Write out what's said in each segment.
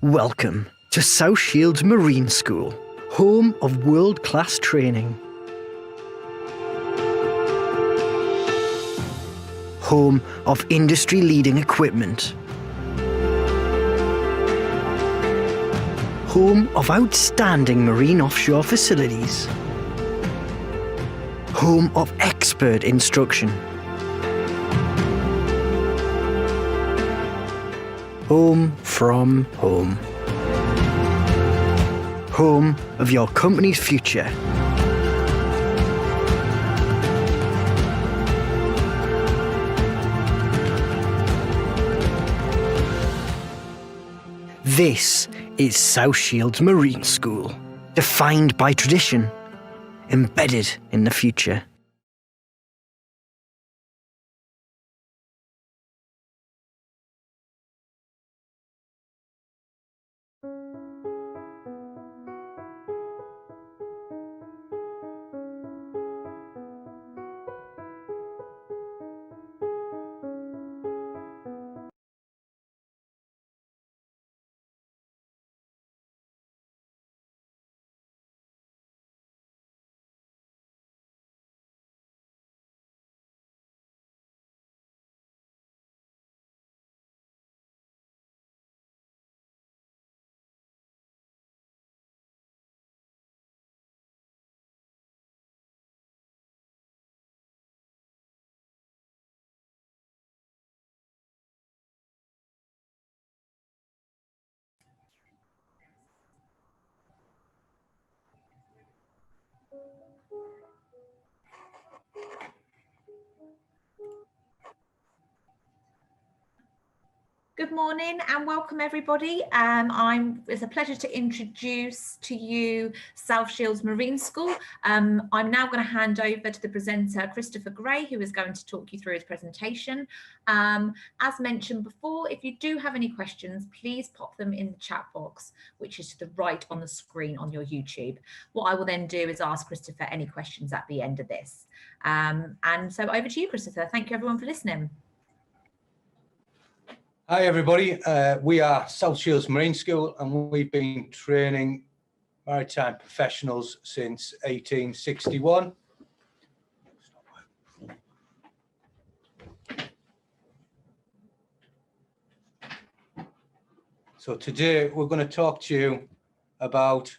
Welcome to South Shields Marine School, home of world-class training. Home of industry-leading equipment. Home of outstanding marine offshore facilities. Home of expert instruction. Home from home. Home of your company's future. This is South Shields Marine School, defined by tradition, embedded in the future. Good morning and welcome everybody. It's a pleasure to introduce to you South Shields Marine School. I'm now going to hand over to the presenter Christopher Gray, who is going to talk you through his presentation. As mentioned before, if you do have any questions, please pop them in the chat box, which is to the right on the screen on your YouTube. What I will then do is ask Christopher any questions at the end of this. And so over to you, Christopher. Thank you everyone for listening. Hi everybody, we are South Shields Marine School and we've been training maritime professionals since 1861. So today we're going to talk to you about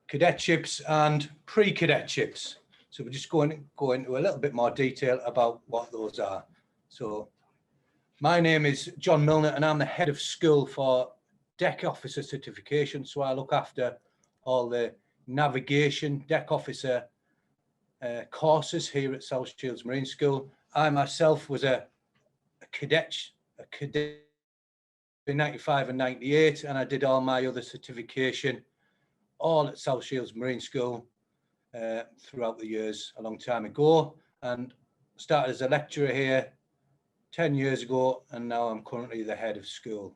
cadetships and pre-cadet chips. So we're just going to go into a little bit more detail about what those are. So my name is John Milner and I'm the head of school for deck officer certification. So I look after all the navigation deck officer courses here at South Shields Marine School. I myself was a cadet in 95 and 98, and I did all my other certification all at South Shields Marine School throughout the years a long time ago, and started as a lecturer here 10 years ago, and now I'm currently the head of school.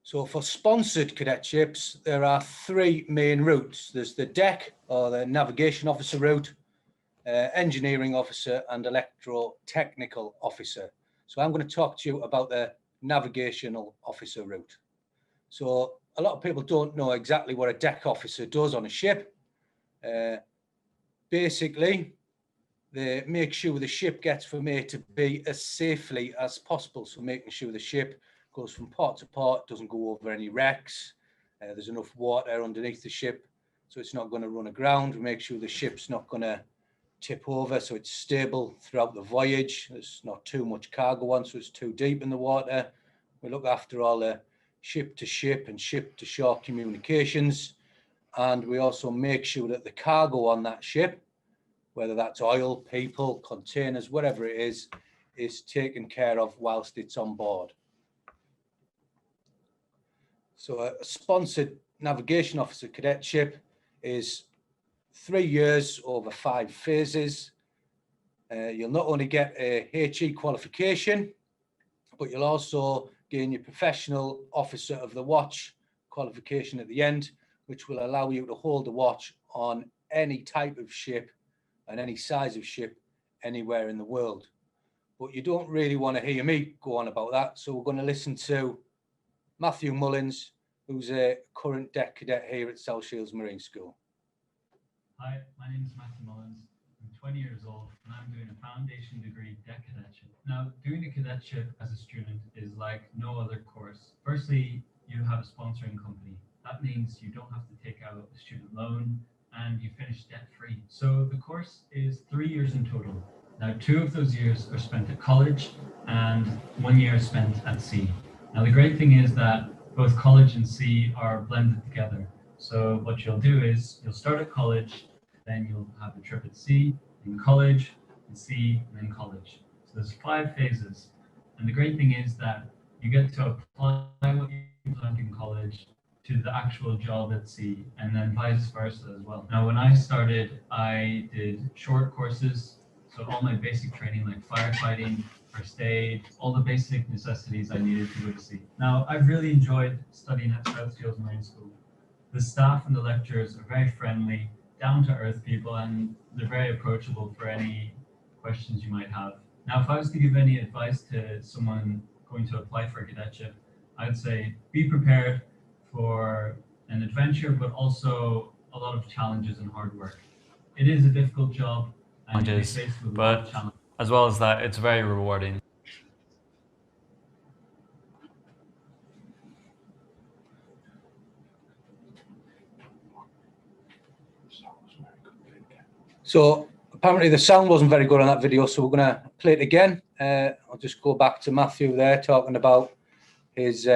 So for sponsored cadetships, there are three main routes. There's the deck or the navigation officer route, engineering officer and electro-technical officer. So I'm going to talk to you about the navigational officer route. So a lot of people don't know exactly what a deck officer does on a ship. Basically, they make sure the ship gets from A to B as safely as possible. So making sure the ship goes from port to port, doesn't go over any wrecks. There's enough water underneath the ship, so it's not going to run aground. We make sure the ship's not going to tip over, so it's stable throughout the voyage. There's not too much cargo on, so it's too deep in the water. We look after all the ship to ship and ship to shore communications. And we also make sure that the cargo on that ship, whether that's oil, people, containers, whatever it is taken care of whilst it's on board. So a sponsored navigation officer cadetship is 3 years over 5 phases. You'll not only get a HE qualification, but you'll also gain your professional officer of the watch qualification at the end, which will allow you to hold a watch on any type of ship and any size of ship anywhere in the world. But you don't really want to hear me go on about that, so we're going to listen to Matthew Mullins, who's a current deck cadet here at South Shields Marine School. Hi, my name is Matthew Mullins. I'm 20 years old and I'm doing a foundation degree deck cadetship. Now, doing a cadetship as a student is like no other course. Firstly, you have a sponsoring company. That means you don't have to take out a student loan and you finish debt free. So the course is 3 years in total. Now, 2 of those years are spent at college and 1 year is spent at sea. Now, the great thing is that both college and sea are blended together. So what you'll do is you'll start at college, then you'll have a trip at sea, then college, and sea, and then college. So there's 5 phases. And the great thing is that you get to apply what you've learned in college to the actual job at sea, and then vice versa as well. Now, when I started, I did short courses. So all my basic training like firefighting, first aid, all the basic necessities I needed to go to sea. Now, I've really enjoyed studying at South Shields Marine School. The staff and the lecturers are very friendly, down-to-earth people, and they're very approachable for any questions you might have. Now, if I was to give any advice to someone going to apply for a cadetship, I'd say be prepared for an adventure, but also a lot of challenges and hard work. It is a difficult job, and you'll be faced with a lot of challenges. As well as that, it's very rewarding. So apparently the sound wasn't very good on that video, so we're going to play it again. I'll just go back to Matthew there talking about his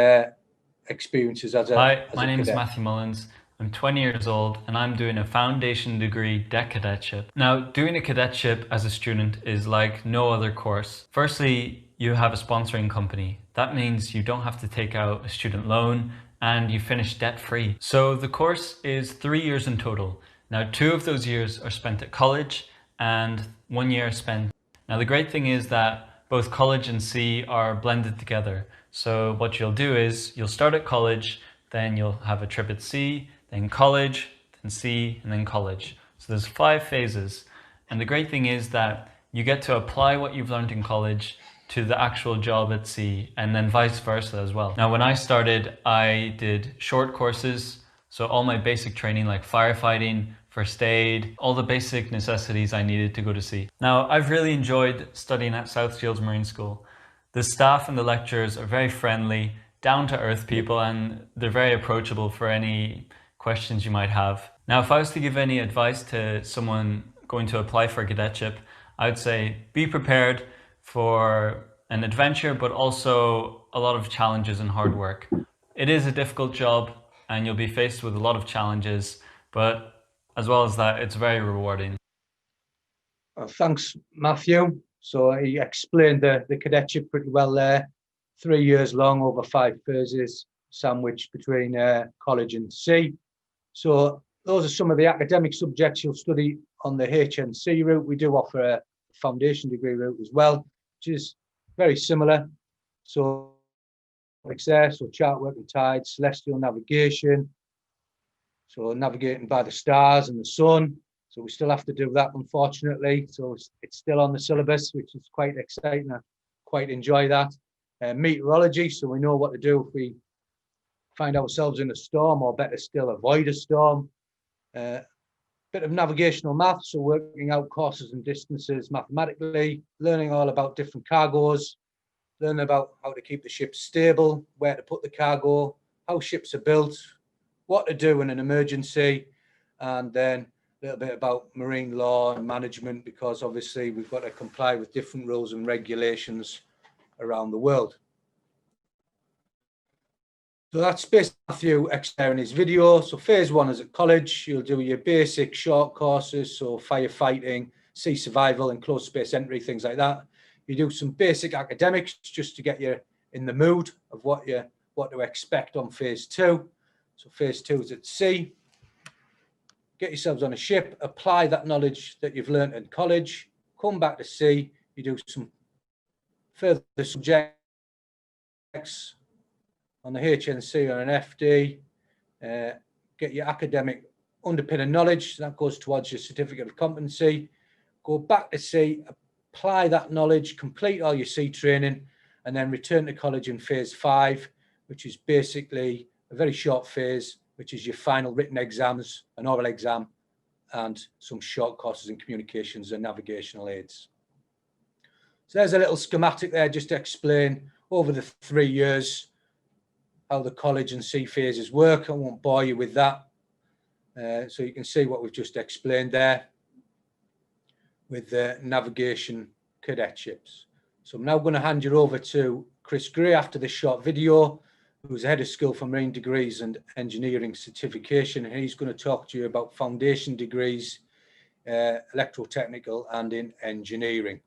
experiences as a Hi, my a name is cadet. Matthew Mullins. I'm 20 years old and I'm doing a foundation degree deck cadetship. Now, doing a cadetship as a student is like no other course. Firstly, you have a sponsoring company. That means you don't have to take out a student loan and you finish debt free. So the course is 3 years in total. Now, 2 of those years are spent at college and 1 year is spent. Now, the great thing is that both college and sea are blended together. So what you'll do is you'll start at college, then you'll have a trip at sea, then college, then sea, and then college. So there's 5 phases. And the great thing is that you get to apply what you've learned in college to the actual job at sea, and then vice versa as well. Now, when I started, I did short courses. So all my basic training like firefighting, first aid, all the basic necessities I needed to go to sea. Now, I've really enjoyed studying at South Shields Marine School. The staff and the lecturers are very friendly, down-to-earth people, and they're very approachable for any questions you might have. Now, if I was to give any advice to someone going to apply for a cadetship, I'd say be prepared for an adventure, but also a lot of challenges and hard work. It is a difficult job and you'll be faced with a lot of challenges, but as well as that, it's very rewarding. Thanks, Matthew. So he explained the cadetship pretty well there. 3 years long, over 5 phases, sandwiched between college and sea. So those are some of the academic subjects you'll study on the HNC route. We do offer a foundation degree route as well, which is very similar. So it's there, so chart work and tides, celestial navigation, so navigating by the stars and the sun. So we still have to do that, unfortunately. So it's still on the syllabus, which is quite exciting. I quite enjoy that. Meteorology, so we know what to do if we find ourselves in a storm, or better still, avoid a storm. Bit of navigational maths, so working out courses and distances mathematically, learning all about different cargoes, learning about how to keep the ship stable, where to put the cargo, how ships are built, what to do in an emergency, and then a little bit about marine law and management, because obviously we've got to comply with different rules and regulations around the world. So that's basically Matthew explaining his video. So phase 1 is at college. You'll do your basic short courses, so firefighting, sea survival and close space entry, things like that. You do some basic academics just to get you in the mood of what to expect on phase 2. So phase 2 is at sea. Get yourselves on a ship, apply that knowledge that you've learned in college, come back to sea, you do some further subjects on the HNC or an FD, get your academic underpinning knowledge, that goes towards your certificate of competency, go back to sea, apply that knowledge, complete all your sea training, and then return to college in phase 5, which is basically a very short phase, which is your final written exams, an oral exam, and some short courses in communications and navigational aids. So there's a little schematic there just to explain over the 3 years how the college and C phases work. I won't bore you with that. So you can see what we've just explained there with the navigation cadetships. So I'm now going to hand you over to Chris Gray after this short video, who's head of school for marine degrees and engineering certification. And he's going to talk to you about foundation degrees, electrotechnical and in engineering.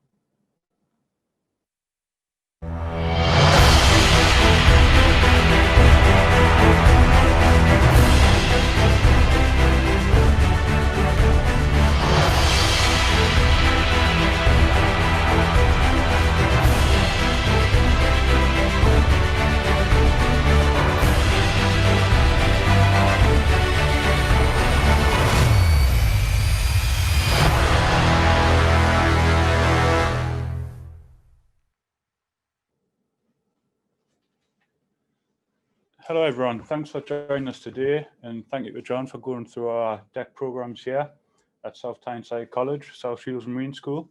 Hello everyone, thanks for joining us today, and thank you to John for going through our deck programs here at South Tyneside College, South Shields Marine School.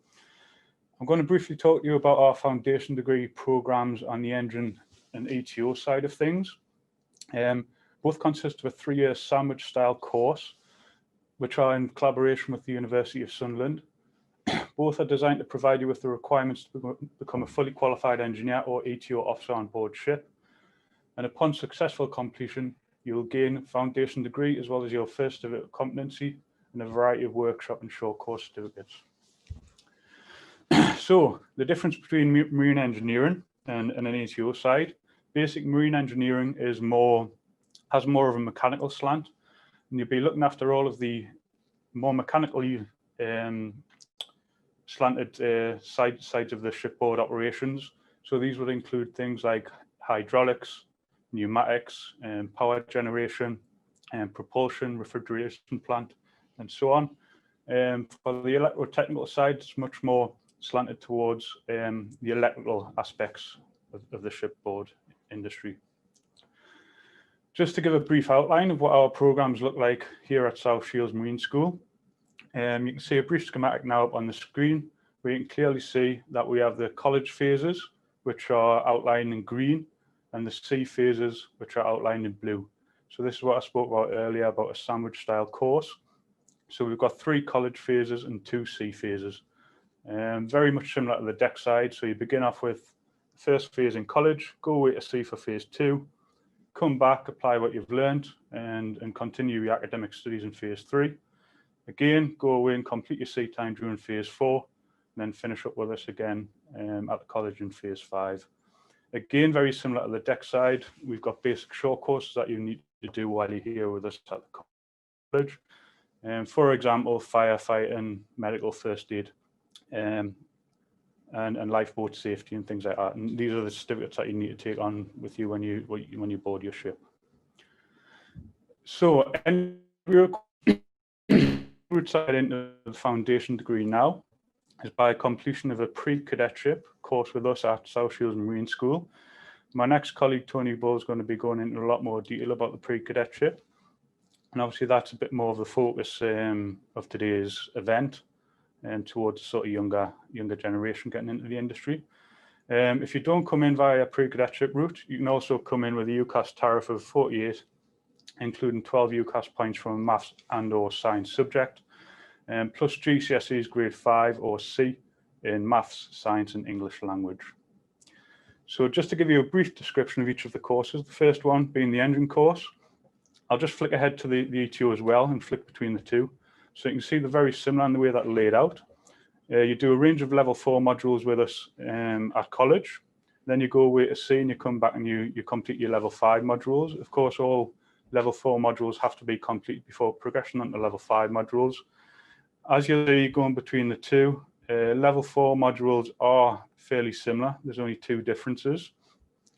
I'm going to briefly talk to you about our foundation degree programs on the engine and ETO side of things. Both consist of a 3-year sandwich style course, which are in collaboration with the University of Solent. Both are designed to provide you with the requirements to become a fully qualified engineer or ETO officer on board ship. And upon successful completion, you will gain a foundation degree as well as your first certificate of competency and a variety of workshop and short course certificates. So the difference between marine engineering and an ETO side, basic marine engineering has more of a mechanical slant, and you'll be looking after all of the more mechanically slanted sides of the shipboard operations. So these would include things like hydraulics, pneumatics, power generation, propulsion, refrigeration plant, and so on. For the electrotechnical side, it's much more slanted towards the electrical aspects of the shipboard industry. Just to give a brief outline of what our programs look like here at South Shields Marine School, you can see a brief schematic now up on the screen, where you can clearly see that we have the college phases, which are outlined in green, and the C phases, which are outlined in blue. So this is what I spoke about earlier about a sandwich style course. So we've got 3 college phases and 2 C phases. Very much similar to the deck side. So you begin off with the first phase in college, go away to C for phase 2, come back, apply what you've learned, and continue your academic studies in phase 3. Again, go away and complete your C time during phase 4, and then finish up with us again at the college in phase 5. Again, very similar to the deck side, we've got basic short courses that you need to do while you're here with us at the college. For example, firefighting, medical first aid, and lifeboat safety and things like that. And these are the certificates that you need to take on with you when you board your ship. So, and we're into the foundation degree now is by completion of a pre-cadetship course with us at South Shields Marine School. My next colleague, Tony Bull, is going to be going into a lot more detail about the pre-cadetship. And obviously that's a bit more of the focus of today's event and towards sort of younger generation getting into the industry. If you don't come in via a pre-cadetship route, you can also come in with a UCAS tariff of 48, including 12 UCAS points from a maths and or science subject, plus GCSEs grade 5 or C in maths, science and English language. So just to give you a brief description of each of the courses, the first one being the engine course. I'll just flick ahead to the ETO as well and flick between the two. So you can see they're very similar in the way that they're laid out. You do a range of level 4 modules with us at college. Then you go away to C and you come back and you complete your level 5 modules. Of course, all level 4 modules have to be complete before progression onto level 5 modules. As you'll see, going between the two, level 4 modules are fairly similar. There's only 2 differences.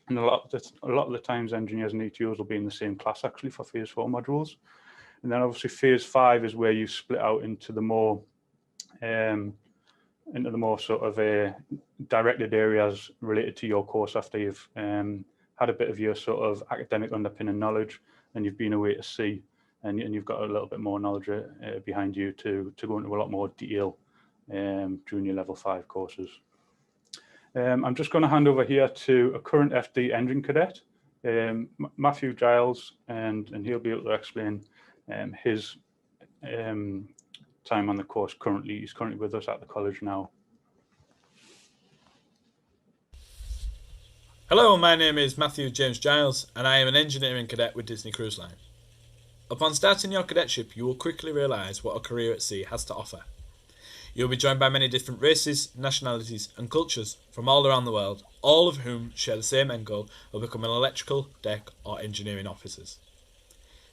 And a lot of the times engineers and ETOs will be in the same class actually for phase 4 modules. And then obviously phase 5 is where you split out into the more sort of directed areas related to your course after you've had a bit of your sort of academic underpinning knowledge, and you've been away to sea, and you've got a little bit more knowledge behind you to go into a lot more detail during your level 5 courses. I'm just going to hand over here to a current FD engine cadet, Matthew Giles, and he'll be able to explain his time on the course currently. He's currently with us at the college now. Hello, my name is Matthew James Giles, and I am an engineering cadet with Disney Cruise Line. Upon starting your cadetship, you will quickly realise what a career at sea has to offer. You will be joined by many different races, nationalities and cultures from all around the world, all of whom share the same end goal of becoming electrical, deck or engineering officers.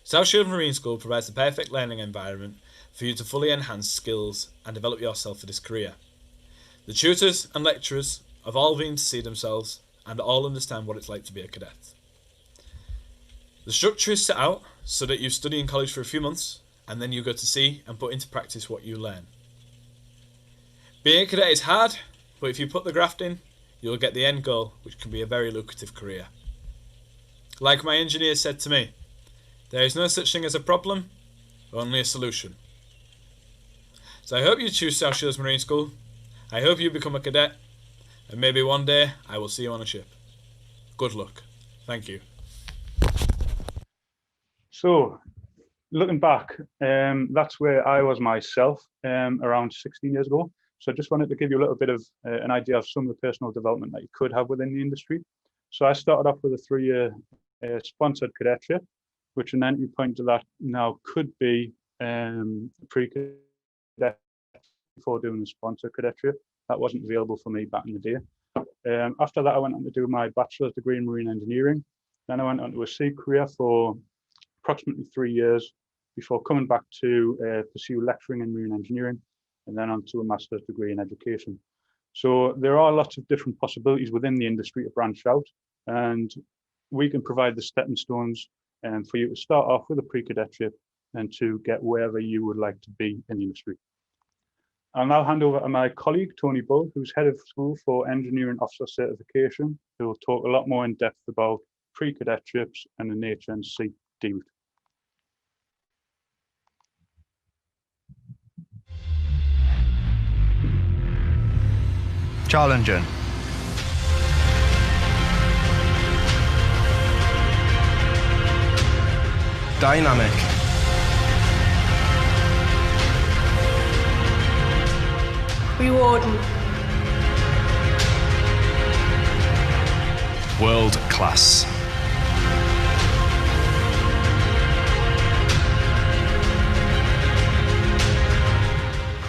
South Shields Marine School provides the perfect learning environment for you to fully enhance skills and develop yourself for this career. The tutors and lecturers have all been to see themselves and all understand what it's like to be a cadet. The structure is set out so that you study in college for a few months and then you go to sea and put into practice what you learn. Being a cadet is hard, but if you put the graft in, you'll get the end goal, which can be a very lucrative career. Like my engineer said to me, there is no such thing as a problem, only a solution. So I hope you choose South Shields Marine School, I hope you become a cadet, and maybe one day I will see you on a ship. Good luck. Thank you. So, looking back, that's where I was myself around 16 years ago. So I just wanted to give you a little bit of an idea of some of the personal development that you could have within the industry. So I started off with a 3-year sponsored cadetship, which an entry point to that now could be pre-cadet before doing the sponsored cadetship. That wasn't available for me back in the day. After that, I went on to do my bachelor's degree in marine engineering. Then I went on to a sea career for approximately 3 years before coming back to pursue lecturing in marine engineering, and then on to a master's degree in education. So there are lots of different possibilities within the industry to branch out, and we can provide the stepping stones for you to start off with a pre-cadetship and to get wherever you would like to be in the industry. I'll now hand over to my colleague, Tony Bull, who's head of school for engineering officer certification, who will talk a lot more in depth about pre-cadetships and the nature and sea route. Challenging. Dynamic. Rewarding. World class.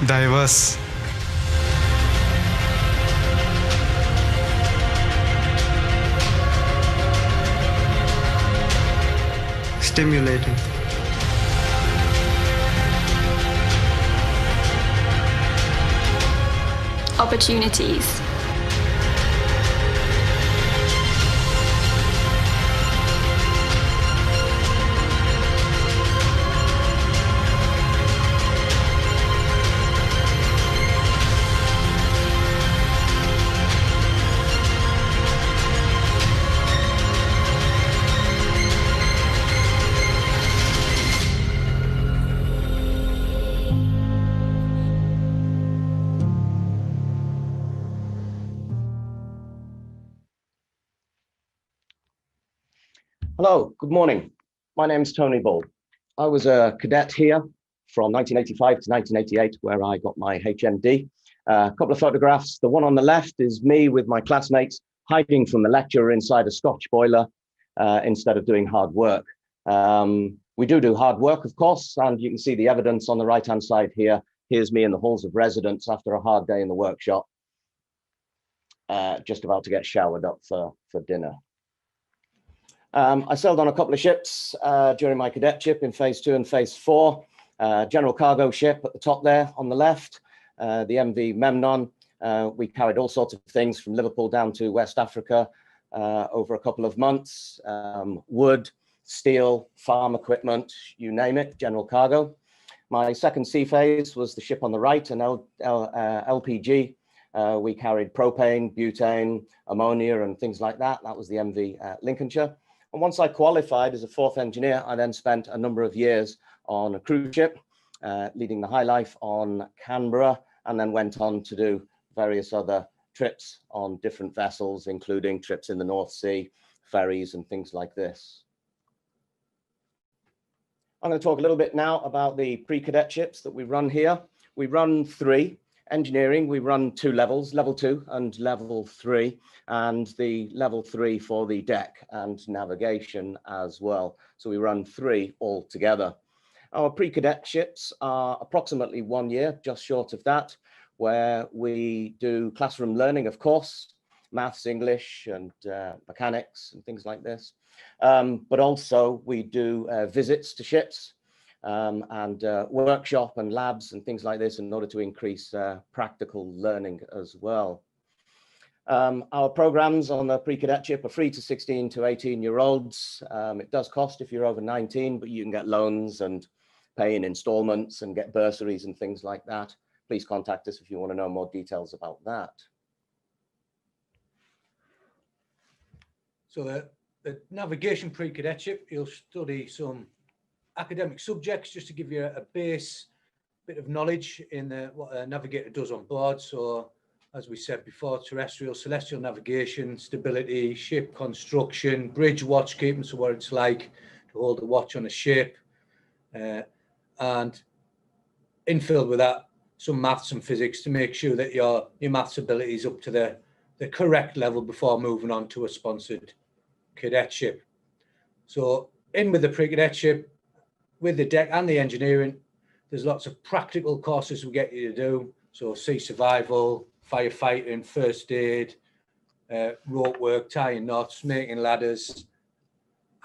Diverse. Stimulating. Opportunities. Hello, good morning. My name is Tony Bull. I was a cadet here from 1985 to 1988, where I got my HMD. A couple of photographs. The one on the left is me with my classmates hiding from the lecturer inside a Scotch boiler instead of doing hard work. We do hard work, of course, and you can see the evidence on the right-hand side here. Here's me in the halls of residence after a hard day in the workshop, just about to get showered up for dinner. I sailed on a couple of ships during my cadetship in phase 2 and phase 4. General cargo ship at the top there on the left, the MV Memnon. We carried all sorts of things from Liverpool down to West Africa over a couple of months. Wood, steel, farm equipment, you name it, general cargo. My second sea phase was the ship on the right, an LPG We carried propane, butane, ammonia, and things like that. That was the MV Lincolnshire. And once I qualified as a fourth engineer, I then spent a number of years on a cruise ship, leading the high life on Canberra, and then went on to do various other trips on different vessels, including trips in the North Sea, ferries, and things like this. I'm going to talk a little bit now about the pre-cadetships that we run here. We run 3. Engineering, we run 2 levels, level 2 and level 3, and the level 3 for the deck and navigation as well. So we run 3 altogether. Our pre-cadetships are approximately 1 year, just short of that, where we do classroom learning, of course, maths, English, and mechanics and things like this. But also we do visits to ships, and workshop and labs and things like this in order to increase practical learning as well. Our programs on the pre-cadetship are free to 16 to 18-year-olds. It does cost if you're over 19, but you can get loans and pay in installments and get bursaries and things like that. Please contact us if you want to know more details about that. So the navigation pre-cadetship, you'll study some academic subjects just to give you a bit of knowledge in what a navigator does on board. So as we said before, terrestrial, celestial navigation, stability, ship construction, bridge watchkeeping, so what it's like to hold a watch on a ship, and infilled with that some maths and physics to make sure that your maths ability is up to the correct level before moving on to a sponsored cadetship. So in with the pre-cadetship, with the deck and the engineering, there's lots of practical courses we get you to do. So sea survival, firefighting, first aid, rope work, tying knots, making ladders,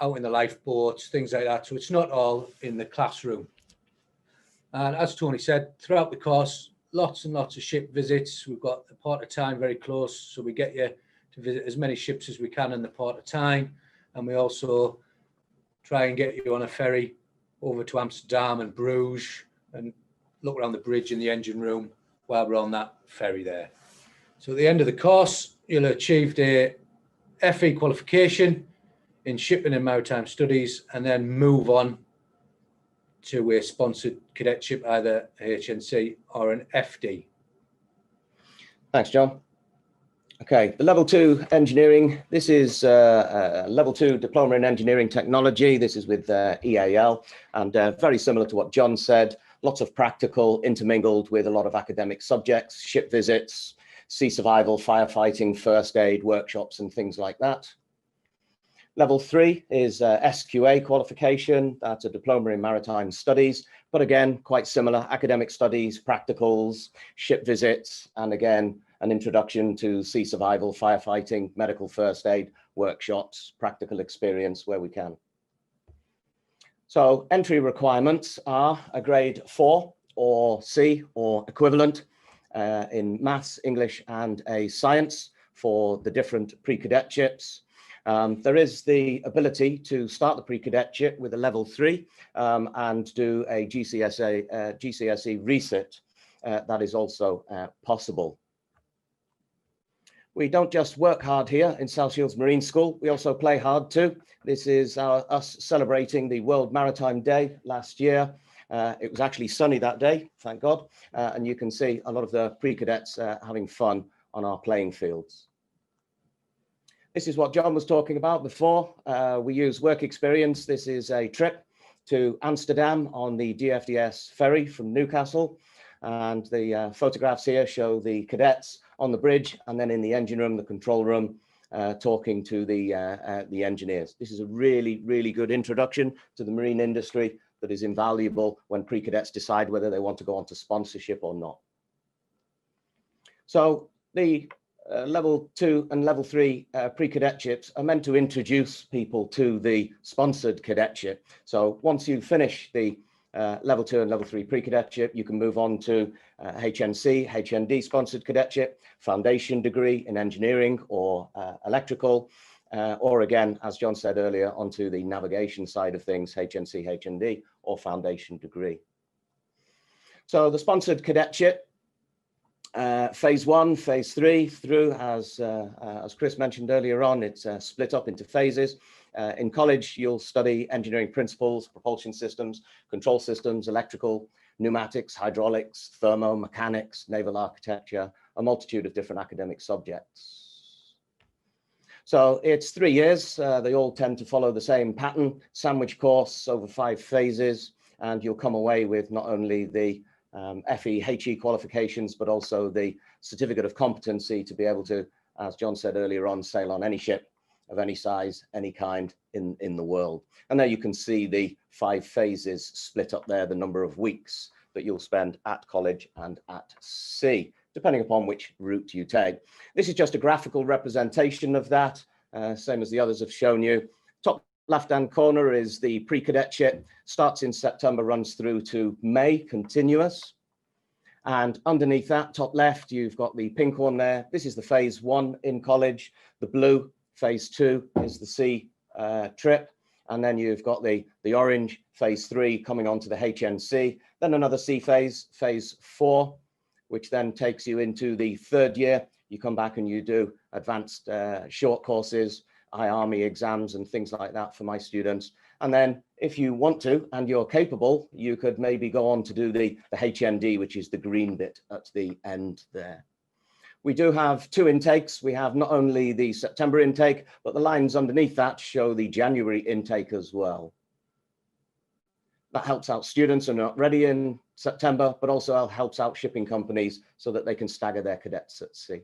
out in the lifeboats, things like that. So it's not all in the classroom. And as Tony said, throughout the course, lots and lots of ship visits. We've got the Port of Tyne very close, so we get you to visit as many ships as we can in the Port of Tyne. And we also try and get you on a ferry over to Amsterdam and Bruges and look around the bridge in the engine room while we're on that ferry there. So at the end of the course, you'll have achieved a FE qualification in shipping and maritime studies, and then move on to a sponsored cadetship, either HNC or an FD. Thanks, John. Okay, the level 2 engineering. This is level 2 diploma in engineering technology. This is with EAL, and very similar to what John said. Lots of practical intermingled with a lot of academic subjects, ship visits, sea survival, firefighting, first aid, workshops, and things like that. Level 3 is SQA qualification. That's a diploma in maritime studies, but again, quite similar: academic studies, practicals, ship visits, and again, an introduction to sea survival, firefighting, medical first aid, workshops, practical experience where we can. So entry requirements are a grade 4 or C or equivalent in maths, English, and a science for the different pre-cadetships. There is the ability to start the pre-cadetship with a level 3 and do a GCSE resit. That is also possible. We don't just work hard here in South Shields Marine School, we also play hard too. This is us celebrating the World Maritime Day last year. It was actually sunny that day, thank God, and you can see a lot of the pre-cadets having fun on our playing fields. This is what John was talking about before. We use work experience. This is a trip to Amsterdam on the DFDS ferry from Newcastle. And the photographs here show the cadets on the bridge, and then in the engine room, the control room, talking to the engineers. This is a really, really good introduction to the marine industry that is invaluable when pre-cadets decide whether they want to go on to sponsorship or not. So the level 2 and level 3 pre-cadetships are meant to introduce people to the sponsored cadetship. So once you finish the level 2 and level 3 pre-cadetship, you can move on to HNC, HND sponsored cadetship, foundation degree in engineering or electrical, or again, as John said earlier, onto the navigation side of things, HNC, HND, or foundation degree. So the sponsored cadetship, Phase 1, phase 3 through, as Chris mentioned earlier on, it's split up into phases. In college, you'll study engineering principles, propulsion systems, control systems, electrical, pneumatics, hydraulics, thermomechanics, naval architecture, a multitude of different academic subjects. So it's 3 years. They all tend to follow the same pattern, sandwich course over 5 phases, and you'll come away with not only the FE, HE qualifications, but also the certificate of competency to be able to, as John said earlier on, sail on any ship of any size, any kind in the world. And there you can see the 5 phases split up there, the number of weeks that you'll spend at college and at sea, depending upon which route you take. This is just a graphical representation of that, same as the others have shown you. Top left-hand corner is the pre-cadet chip, starts in September, runs through to May, continuous. And underneath that, top left, you've got the pink one there. This is the phase 1 in college. The blue, phase 2, is the sea trip. And then you've got the orange, phase 3, coming on to the HNC. Then another sea phase, phase 4, which then takes you into the 3rd year. You come back and you do advanced short courses, Army exams and things like that for my students. And then if you want to, and you're capable, you could maybe go on to do the HND, which is the green bit at the end there. We do have 2 intakes. We have not only the September intake, but the lines underneath that show the January intake as well. That helps out students who are not ready in September, but also helps out shipping companies so that they can stagger their cadets at sea.